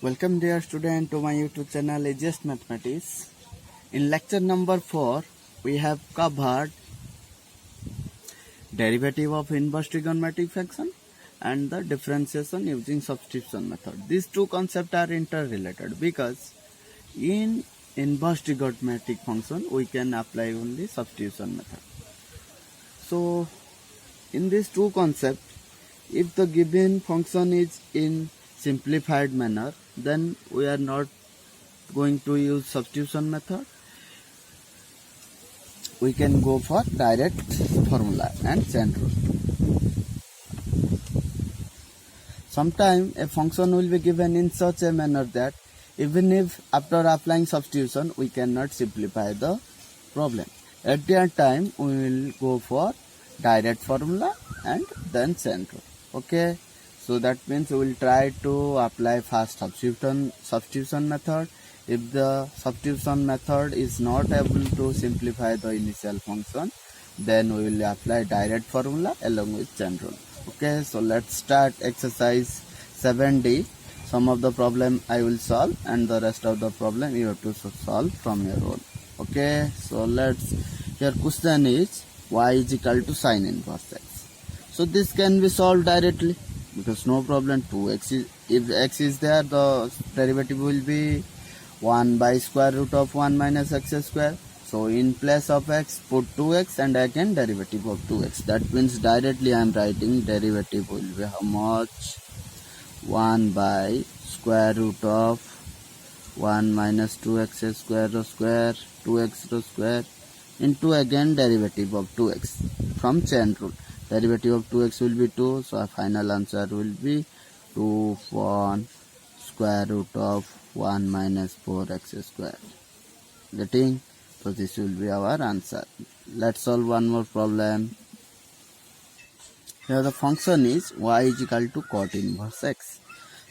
Welcome dear student to my YouTube channel AGS Mathematics. In lecture number 4, we have covered derivative of inverse trigonometric function and the differentiation using substitution method. These two concepts are interrelated because in inverse trigonometric function we can apply only substitution method. So in these two concepts, if the given function is in simplified manner, then we are not going to use substitution method. We can go for direct formula and chain rule. Sometimes a function will be given in such a manner that even if after applying substitution we cannot simplify the problem. At that time we will go for direct formula and then chain rule. Okay, so that means we will try to apply first substitution method. If the substitution method is not able to simplify the initial function, then we will apply direct formula along with chain rule. Okay, so let's start exercise 7D. Some of the problem I will solve and the rest of the problem you have to solve from your own. Okay, so your question is y is equal to sine inverse x. So this can be solved directly because no problem. 2x is, if x is there, the derivative will be 1 by square root of 1 minus x square. So in place of x put 2x and again derivative of 2x. That means directly I am writing derivative will be how much? 1 by square root of 1 minus 2x square 2x square into again derivative of 2x from chain rule. Derivative of 2x will be 2, so our final answer will be 2 upon square root of 1 minus 4x square. Getting? So this will be our answer. Let's solve one more problem. Here the function is y is equal to cot inverse x.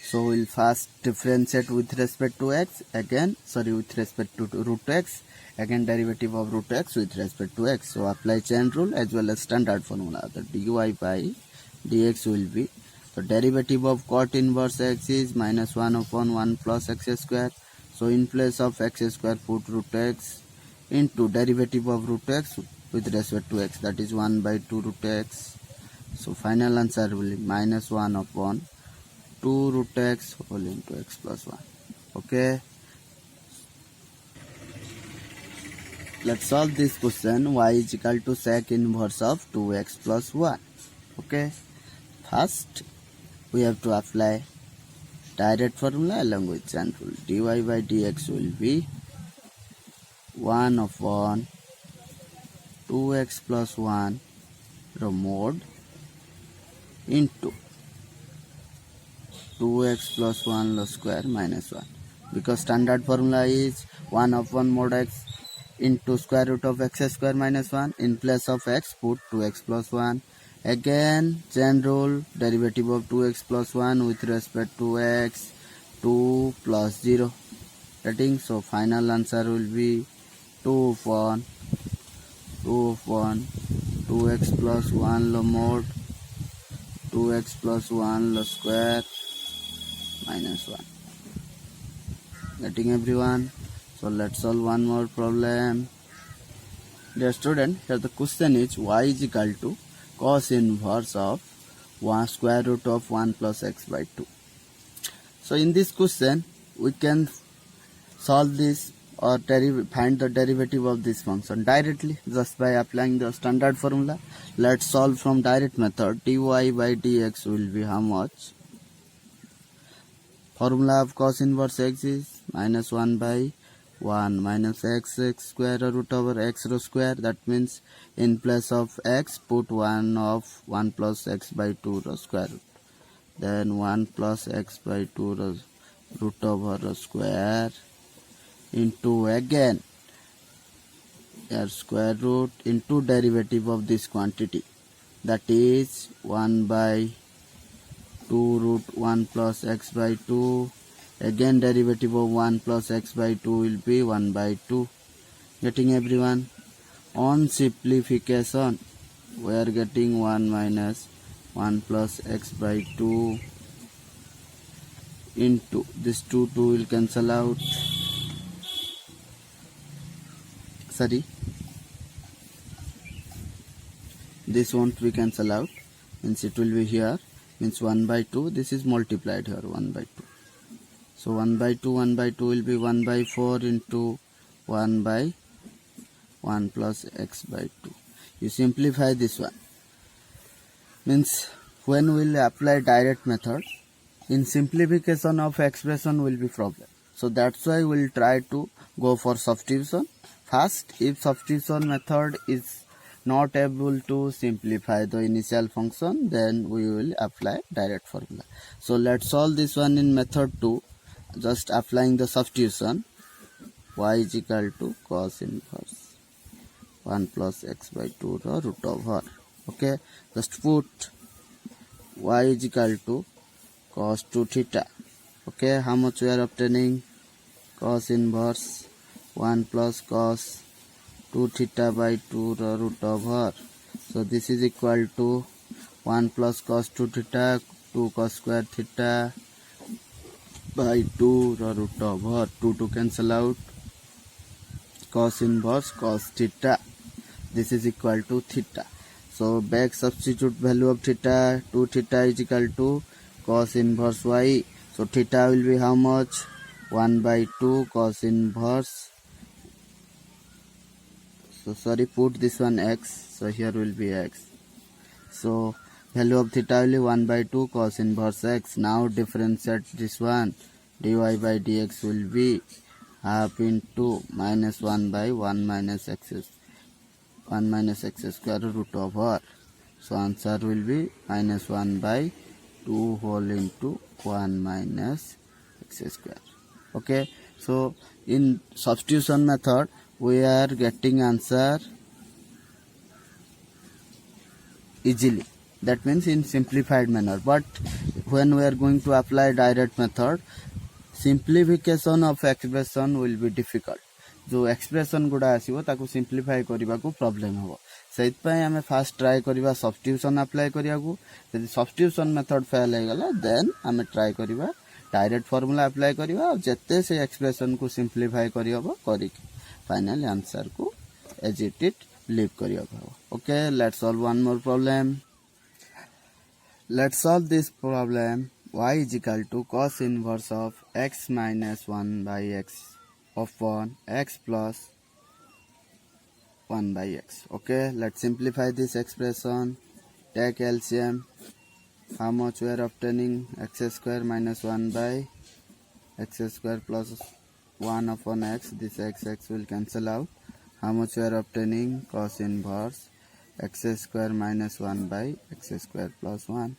So we'll first differentiate with respect to x, with respect to root x, again derivative of root x with respect to x. So apply chain rule as well as standard formula. The dy by dx will be, the derivative of cot inverse x is minus 1 upon 1 plus x square. So in place of x square put root x into derivative of root x with respect to x, that is 1 by 2 root x. So final answer will be minus 1 upon 2 root x whole into x plus 1. Okay, let's solve this question. Y is equal to sec inverse of 2x plus 1. Okay, first we have to apply direct formula along with chain rule. Dy by dx will be 1 upon 2x plus 1 mod into 2x plus 1 the square minus 1, because standard formula is 1 upon mod x into square root of x square minus 1. In place of x put 2x plus 1. Again chain rule, derivative of 2x plus 1 with respect to x, 2 plus 0. Getting? So final answer will be 2 upon 2x plus 1 the mod 2x plus 1 the square minus 1. Getting everyone? So let's solve one more problem. Dear student, here the question is y is equal to cos inverse of 1 square root of 1 plus x by 2. So in this question we can solve this or find the derivative of this function directly just by applying the standard formula. Let's solve from direct method. Dy by dx will be how much? Formula of cos inverse x is minus 1 by 1 minus x square root over x square. That means in place of x put 1 of 1 plus x by 2 square root. Then 1 plus x by 2 root over square into again square root into derivative of this quantity, that is 1 by 2 root 1 plus x by 2. Again derivative of 1 plus x by 2 will be 1 by 2. Getting everyone? On simplification we are getting 1 minus 1 plus x by 2 into this 2 will cancel out. Sorry, this won't be cancel out, means it will be here, means 1 by 2, this is multiplied here 1 by 2. So 1 by 2 will be 1 by 4 into 1 by 1 plus x by 2. You simplify this one, means when we will apply direct method, in simplification of expression will be problem. So that's why we'll try to go for substitution first. If substitution method is not able to simplify the initial function, then we will apply direct formula. So let's solve this one in method 2. Just applying the substitution, y is equal to cos inverse 1 plus x by 2 the root over. Okay, just put y is equal to cos 2 theta. Okay, how much we are obtaining? Cos inverse 1 plus cos 2 theta by 2 the root over. So this is equal to 1 plus cos 2 theta, 2 cos square theta by 2 the root over. 2 to cancel out, cos inverse cos theta, this is equal to theta. So back substitute value of theta, 2 theta is equal to cos inverse y. So theta will be how much? 1 by 2 cos inverse, so sorry, put this one x, so here will be x. So value of theta will be 1 by 2 cos inverse x. Now differentiate this one, dy by dx will be half into minus 1 by 1 minus x square root over. So answer will be minus 1 by 2 whole into 1 minus x square. Okay, so in substitution method we are getting answer easily, that means in simplified manner. But when we are going to apply direct method, simplification of expression will be difficult. जो expression गुड़ा आसीबो ताकू simplify करबा को problem हो, सेत पय हमें fast try करबा substitution apply करिया को. यदि सब्स्टिट्यूशन मेथड फेल हो गला, देन हमें ट्राई करबा डायरेक्ट फार्मूला अप्लाई करबा और जत्ते से एक्सप्रेशन को सिंप्लीफाई करियबो करिक फाइनल आंसर को एज इट लीव करियबो. Okay, let's solve one more problem. Let's solve this problem. y is equal to cos inverse of x minus 1 by x upon x plus 1 by x. Okay, let's simplify this expression. Take LCM. How much we are obtaining? X square minus 1 by x square plus 1 upon x. This x will cancel out. How much we are obtaining? Cos inverse x square minus 1 by x square plus 1.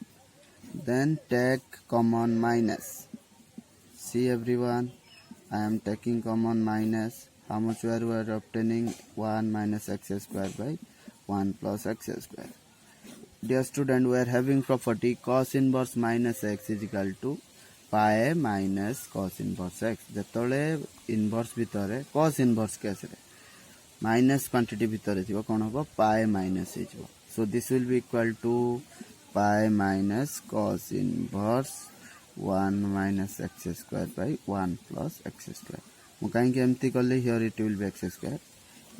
Then take common minus. See everyone, I am taking common minus. How much we are obtaining? 1 minus x square by 1 plus x square. Dear student, we are having property cos inverse minus x is equal to pi minus cos inverse x. जेतले inverse भितरे cos inverse केस रे minus quantity भितरे थिबो कोन होबो pi minus हे जिवो. So this will be equal to pi minus cos inverse 1 minus x square by 1 plus x square. मु काहे के एम्ति करले here it will be x square.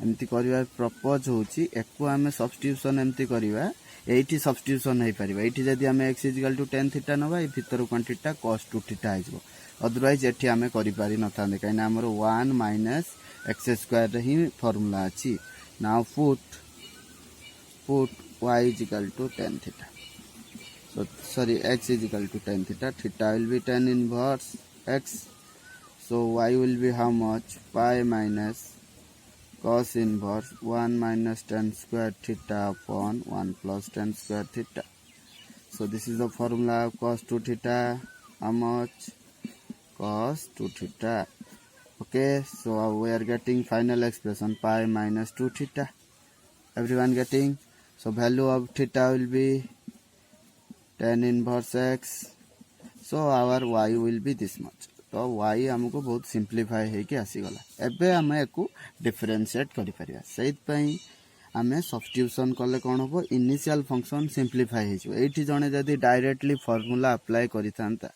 एम्ति करिवा प्रपोज होची एकु हमें सब्स्टिट्यूशन एम्ति करिवा, एठी सब्स्टिट्यूशन हे परिबा. एठी जदी हमें x tan थीटा नबा, ए भितर क्वांटिटी cos 2 थीटा आइजबो. अदरवाइज एठी हमें करि पारि नथांदे काहे हमर 1 minus x square रे ही फार्मूला अछि. Now put y is equal to tan theta. So sorry, x is equal to tan theta. Theta will be tan inverse x. So y will be how much? Pi minus cos inverse 1 minus tan square theta upon 1 plus tan square theta. So this is the formula of cos 2 theta. How much? Cos 2 theta. Okay, so we are getting final expression pi minus 2 theta. Everyone getting? So value of theta will be tan inverse x. So our y will be this much. तो y हमको बहुत simplify है कि आसी गला. एबे हम एको differentiate करि परिया. सेत पई हमें सब्स्टिट्यूशन करले कोन होबो, इनिशियल फंक्शन सिंप्लीफाई हे जो. एठी जने जदी डायरेक्टली फार्मूला अप्लाई करिथांता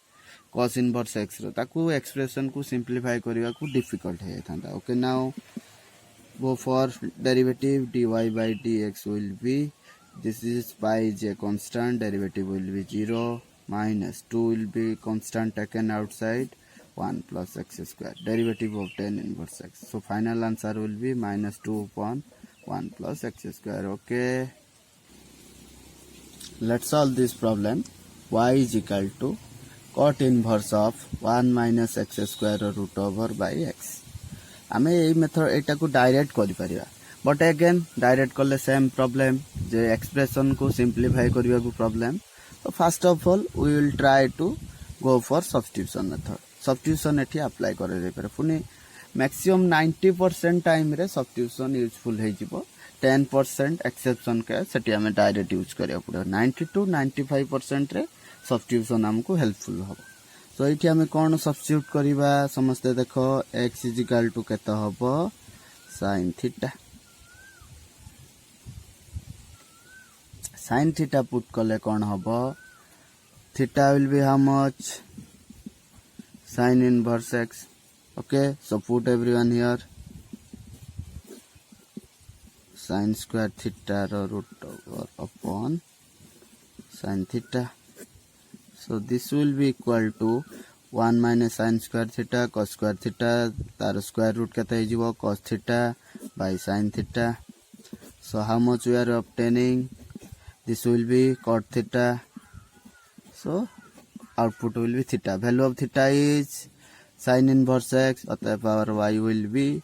cos inverse x रो ताकू एक्सप्रेशन को सिंप्लीफाई करबा को डिफिकल्ट है थांदा. Okay, now go for derivative. dy by dx will be, this is pi is a constant, derivative will be 0, minus 2 will be constant taken outside, 1 plus x square, derivative of tan inverse x. So final answer will be minus 2 upon 1 plus x square. Okay, let's solve this problem. Y is equal to cot inverse of 1 minus x square root over by x. आमे ये method एटा को direct करि परिबा, but again direct करले same problem जे expression को simplify करबा को प्रॉब्लम. तो first of all we will try to go for substitution method. Substitution एठी अप्लाई करे रे पर पुनी मैक्सिमम 90% टाइम रे सब्स्टिट्यूशन यूजफुल हे जिवो. 10% एक्सेप्शन के सेठी हमें डायरेक्ट यूज करिया पड़ो. 90 to 95% रे सब्स्टिट्यूशन हमको हेल्पफुल हो. तो ये आम कौन सब्स्टिट्यूट करवा समस्ते देख. x इज इक्वल टू केते हबो sin theta. sin theta put कले कौन हबो, theta will be how much, sin inverse x. Okay, so put everyone here sin square theta रो root over upon sin theta. So this will be equal to 1 minus sin square theta cos square theta, तार square root केते हे जिवो cos theta by sin theta. So how much we are obtaining, this will be cot theta. So output will be theta. Value of theta is sin inverse x, अतः our y will be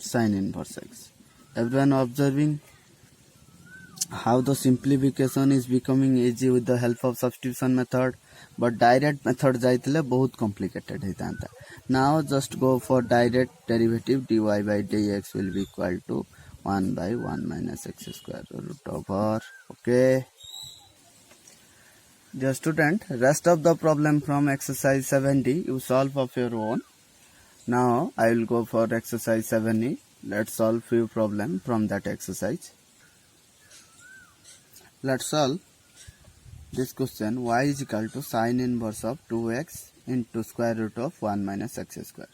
sin inverse x. Everyone observing how the simplification is becoming easy with the help of substitution method, but direct method जाइतले बहुत complicated होता. Now just go for direct derivative. dy by dx will be equal to 1 by 1 minus x square root over. Okay, dear student, rest of the problem from exercise 7D you solve of your own. Now I will go for exercise 7E. Let's solve few problem from that exercise. Let's solve this question. Y is equal to sin inverse of 2x into square root of 1 minus x square.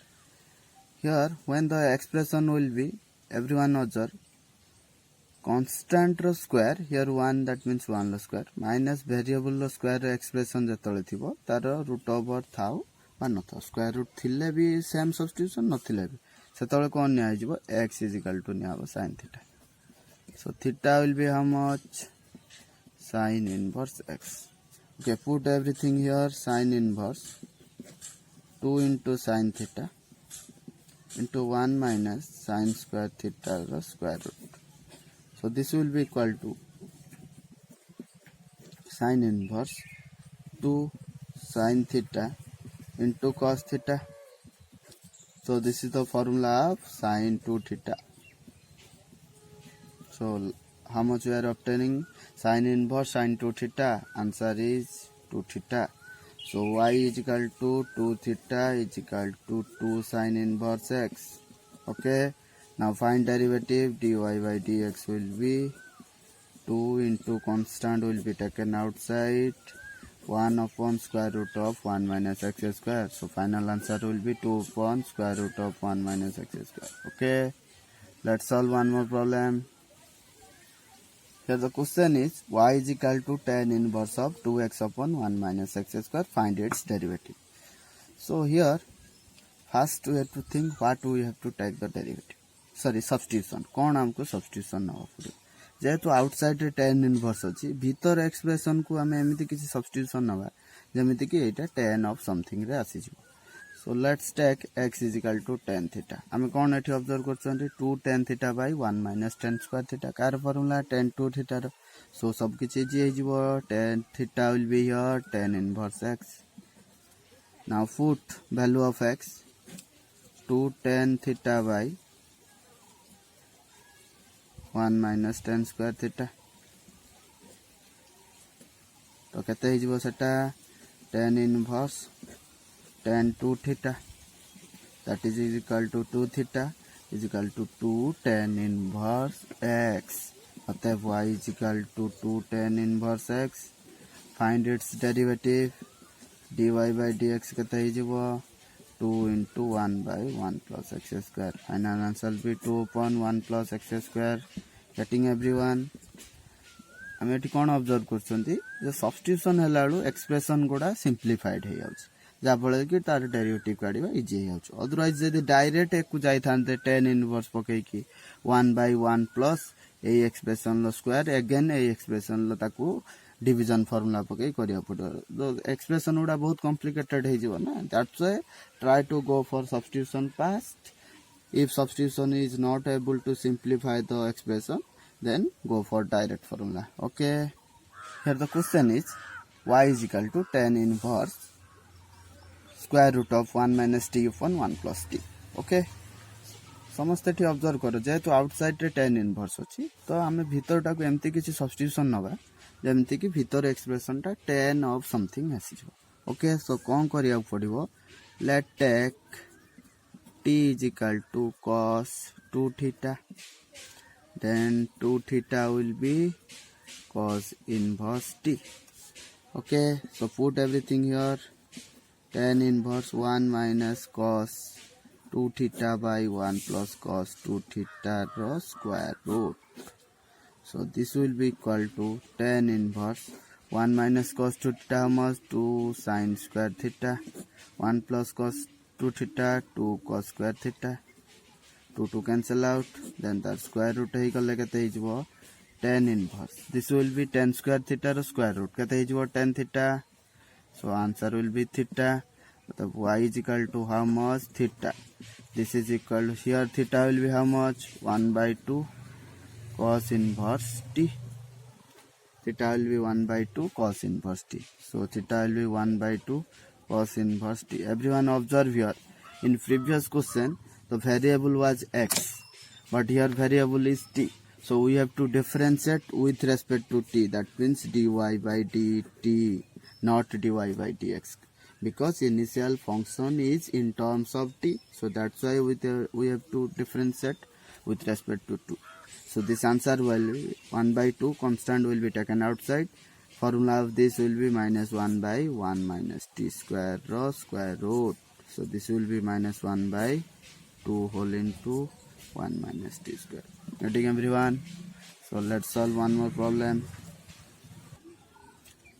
Here when the expression will be, everyone observe, constant ro square, here 1 that means 1 ro square, minus variable ro square expression जतले थिबो तार root over थाउ बा न थाउ. Square root थिले भी same substitution न थिले भी सेतले कोन निया हिजबो x is equal to निया हो sin theta. So theta will be how much, sin inverse x. Okay, put everything here. Sin inverse 2 into sin theta into 1 minus sin square theta square root. So this will be equal to sin inverse 2 sin theta into cos theta. So this is the formula of sin 2 theta. So how much we are obtaining, sin inverse sin 2 theta, answer is 2 theta. So y is equal to 2 theta is equal to 2 sin inverse x. Okay, now find derivative. dy by dx will be 2 into constant will be taken outside, 1 upon square root of 1 minus x square. So final answer will be 2 upon square root of 1 minus x square. Okay, let's solve one more problem. Here the question is y is equal to tan inverse of 2x upon 1 minus x square. Find its derivative. So here first we have to think what we have to take the derivative. Sorry, substitution. कौन हमको substitution ना पड़े. जेहेतु outside रे tan inverse अछि, भीतर expression को हमें एमिति किसी सब्स्टिट्यूशन नबा जेमिति कि एटा tan of something रे आसी जिवो. So let's take x is equal to tan theta. हमें कौन एठी ऑब्जर्व करछन्ती 2 tan theta by 1 minus tan square theta. कार फार्मूला tan 2 theta रो. So सब किछि इजी हे जिवो. tan theta will be here tan inverse x. Now put value of x 2 tan theta by 1 minus tan square theta. तो केते हे जिवो सेटा tan inverse tan 2 theta, that is equal to 2 theta is equal to 2 tan inverse x. अतः y is equal to 2 tan inverse x find its derivative. dy by dx केते ही जीवो 2 into 1 by 1 plus x square. Final answer will be 2 upon 1 plus x square. Getting everyone? आम ये कौन observe करछंती जे substitution हैला बेलू expression गुडा simplified हे जाउछ जाफल कि तार derivative काढ़ा इजी हो जाउछ अदरवाइज जदि डायरेक्ट एक जाई थानते tan इनवर्स पकई कि 1 by 1 प्लस ए एक्सप्रेशन लो स्क्वायर अगेन ए एक्सप्रेशन लो ताकू डिवीजन फार्मूला पकई करिया पड़ो एक्सप्रेशन गुडा बहुत कॉम्प्लिकेटेड हे जीव ना that's why try to go for substitution fast if substitution is not able to simplify the expression then go for direct formula. Okay, here the question is y is equal to tan inverse square root of 1 minus t upon 1 plus t. Okay, समस्त ठी observe करो जेहेतु outside रे tan inverse अछि तो आमे भीतर टाको एम्ति किछि सब्स्टिट्यूशन नबा जेमति कि भीतर एक्सप्रेशन टा tan of something आसी जो. ओके, सो कोन करिया पड़िबो let take t is equal to cos 2 theta, then 2 theta will be cos inverse t. Okay, so put everything here. Tan inverse 1 minus cos 2 theta by 1 plus cos 2 theta ro square root. So this will be equal to tan inverse 1 minus cos 2 theta minus 2 sin square theta, 1 plus cos 2 theta 2 cos square theta, 2 cancel out, then the square root ही कले केते ही जबो tan inverse. This will be tan square theta row square root केते ही जबो tan theta. So answer will be theta. मतलब y is equal to how much theta. This is equal to here theta will be how much 1 by 2 cos inverse t. Theta will be 1 by 2 cos inverse t. So theta will be 1 by 2 cos inverse t. Everyone observe here. In previous question, the variable was x, but here variable is t. So we have to differentiate with respect to t. That means dy by dt, not dy by dx, because initial function is in terms of t. So that's why we have to differentiate with respect to 2. So this answer will be 1 by 2. Constant will be taken outside. Formula of this will be minus 1 by 1 minus t square ro square root. So this will be minus 1 by 2 whole into 1 minus t square. Getting everyone? So let's solve one more problem.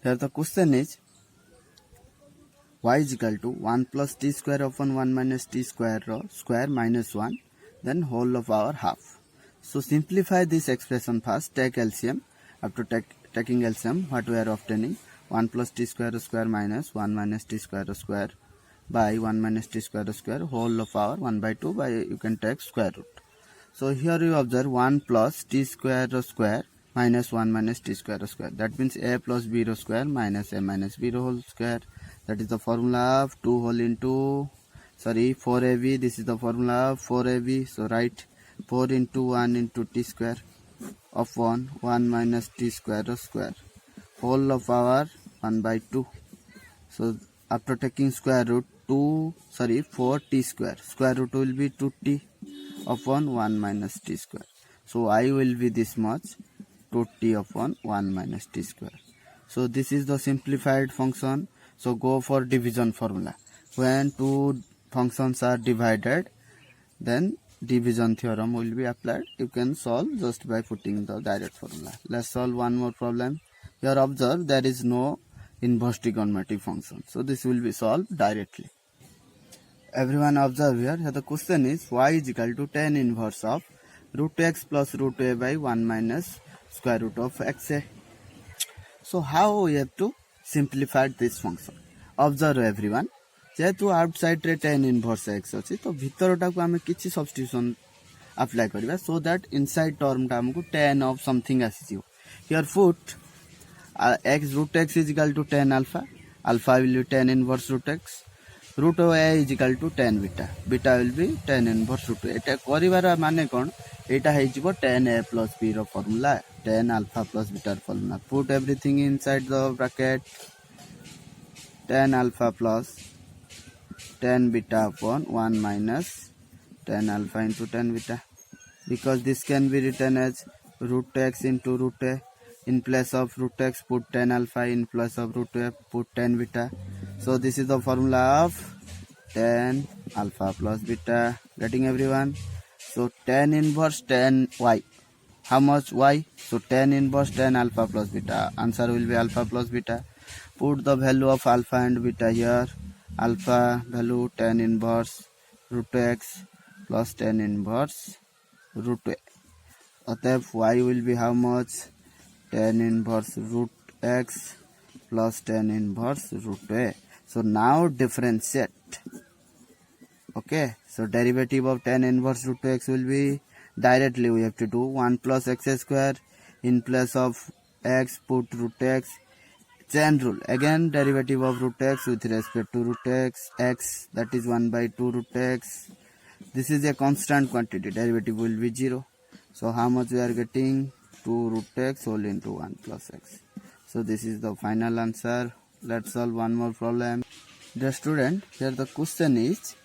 Here the question is y is equal to 1 plus t square upon 1 minus t square ro square minus 1 then whole of our half. So simplify this expression first. Take LCM. After taking LCM, what we are obtaining 1 plus t square minus 1 minus t square by 1 minus t square whole of power 1 by 2 by you can take square root. So here you observe 1 plus t square minus 1 minus t square. That means a plus b square minus a minus b whole square. That is the formula of 2 whole into 4ab. This is the formula of 4ab. So write 4 into 1 into t square upon 1 minus t square whole of power 1 by 2. So after taking square root 4 t square root will be 2t upon 1 minus t square. So I will be this much 2t upon 1 minus t square. So this is the simplified function. So go for division formula. When two functions are divided, then division theorem will be applied. You can solve just by putting the direct formula. Let's solve one more problem. Here observe there is no inverse trigonometric function. So this will be solved directly. Everyone observe here. Here the question is y is equal to tan inverse of root x plus root a by 1 minus square root of xa. So how we have to simplify this function? Observe everyone. जेहेतु outside रे tan inverse x अछि तो भीतरटा को हमें किछि substitution apply करबा so that inside term टा हमको tan ऑफ समथिंग आसी here foot x root x is equal to tan alpha will be tan inverse root x, root of a is equal to tan beta will be tan inverse root a. एटा करिवार माने कोन एटा हे जिवो tan a plus b रो formula tan alpha plus beta रो formula. Put everything inside the bracket. Tan alpha plus tan beta upon 1 minus tan alpha into tan beta, because this can be written as root x into root a. In place of root x, put tan alpha. In place of root f, put tan beta. So this is the formula of tan alpha plus beta. Getting everyone? So tan inverse tan y. How much y? So tan inverse tan alpha plus beta. Answer will be alpha plus beta. Put the value of alpha and beta here. Alpha value tan inverse root x plus tan inverse root a. अतएव y will be how much? Tan inverse root x plus tan inverse root a. So now differentiate. Okay, so derivative of tan inverse root x will be, directly we have to do 1 plus x square. In place of x, put root x. Chain rule, again derivative of root x with respect to root x, that is 1 by 2 root x. This is a constant quantity, derivative will be 0. So how much we are getting? 2 root x whole into 1 plus x. So this is the final answer. Let's solve one more problem. Dear student, here the question is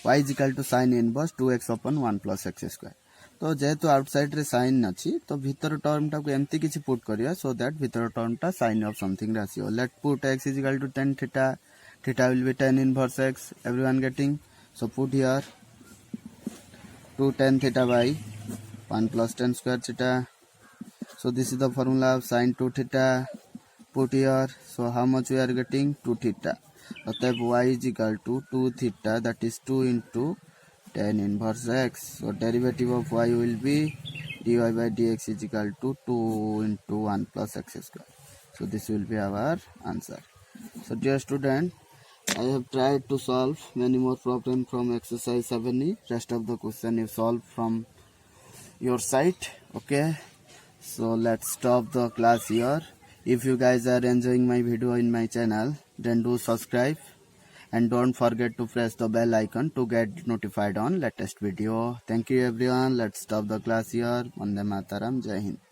y is equal to sin inverse 2x upon 1 plus x square. तो जेहेतु outside रे sign अच्छी तो भीतर term टा को एमती किसी पुट करिया सो दैट भीतर टर्म टा साइन ऑफ समथिंग रे आसीओ. Let put x is equal to tan theta. Theta will be tan inverse x. Everyone getting? So put here 2 tan theta by 1 plus tan square theta. So this is the formula of sin 2 theta. Put here. So how much we are getting? 2 theta. अतएव y is equal to 2 theta, that is 2 into tan inverse x. So derivative of y will be dy by dx is equal to 2 into 1 plus x square. So this will be our answer. So dear student, I have tried to solve many more problems from exercise 7e. Rest of the question you solve from your side. Okay, so let's stop the class here. If you guys are enjoying my video in my channel, then do subscribe and don't forget to press the bell icon to get notified on latest video. Thank you everyone. Let's stop the class here. Vande Mataram. Jai Hind.